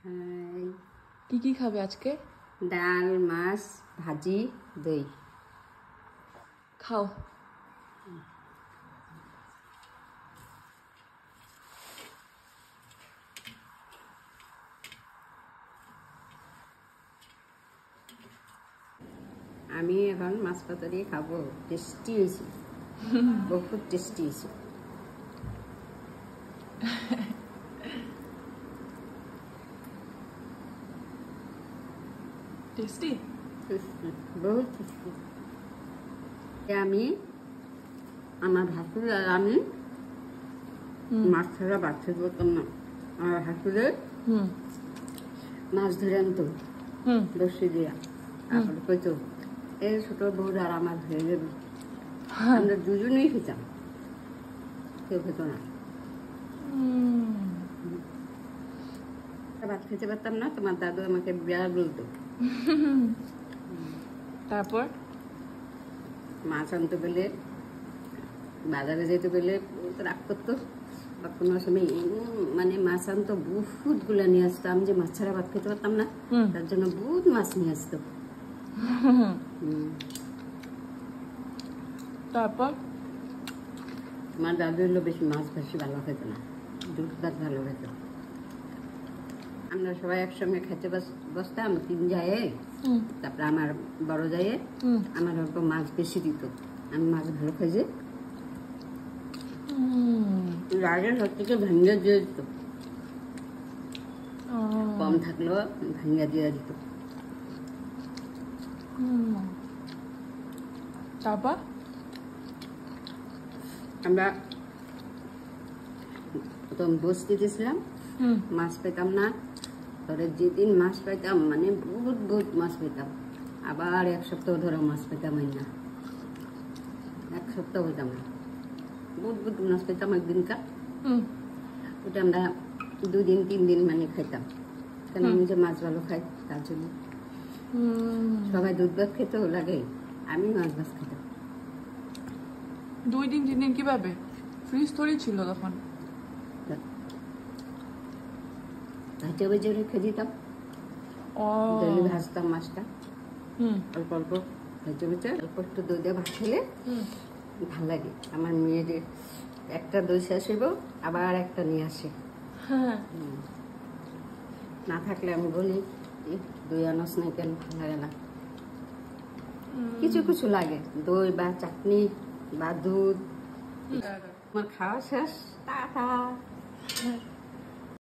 High. কি কি খাবে আজকে? ডাল, মাছ, ভাজি, দই। খাও। আমি এখন মাছ পাতুরি খাবো। টেস্টি হয়েছে, বহুত টেস্টি হয়েছে। টেস্টি, বহুত টেস্টি। আমি আমার ভাসুর আর আমি মাছ ছাড়া বাচ্চা করতাম না। আমার ভাসুরে মাছ ধরে আনতো বসি দিয়া, তারপরে কইতো এই ছোট বউরা আর আমার ধরে দেবে। আমরা দুজনেই খেতাম, কেউ খেত না। ভাত খেতে পারতাম না, তোমার দাদু আমাকে বিরাট বলতো। তারপর মাছ আনতে গেলে, বাজারে যেতে গেলে রাগ করতো। বা কোনো সময় মানে মাছ আনতো, বহুত গুলা নিয়ে আসতো। আমি যে মাছ ছাড়া ভাত খেতে পারতাম না, তার জন্য বহুত মাছ নিয়ে আসতো। তারপর আমার দাদু হলো বেশি মাছ বেশি ভালো খেত না, দুধ ভাত ভালো খেত। আমরা সবাই একসঙ্গে খেতে বসতাম, তিন জায়ে। তারপরে আমার বড় জায়ে আমার অল্প মাছ বেশি দিত। আমি মাছ ভালো খাই যে রাগের হাত থেকে ভেঙে দিয়ে দিত, কম থাকলেও ভেঙে দিয়ে দিত। তারপর আমরা প্রথম বসতে দিয়েছিলাম, মাছ পেতাম না। ধরে যেদিন মাছ পেতাম মানে বহুত বহুত মাছ পেতাম, আবার এক সপ্তাহ ধরে মাছ পেতাম না। এক সপ্তাহ পেতাম না, বহুত বহুত মাছ পেতাম একদিনকার। ওটা আমরা 2 দিন 3 দিন মানে খাইতাম, কেন আমি যে মাছ ভালো খাই তার জন্য। সবাই দুধ ভাত খেতেও লাগে, আমি মাছ ভাত খেতাম। 2 দিন 3 দিন কিভাবে? ফ্রিজ থরি ছিল তখন? ভাজে ভেজে রেখে দিতাম, দই ভাজতাম মাছটা অল্প অল্প ভেজে ভেজে, অল্প একটু দই দিয়ে ভাত খেলে ভাল লাগে। আমার মেয়েদের একটা দই শেষ হইব, আবার একটা নিয়ে আসে। না থাকলে আমি বলি দই আনস নাই কেন, ভালো লাগে না। কিছু কিছু লাগে, দই বা চাটনি বা দুধ। আমার খাওয়া শেষ, টাটা।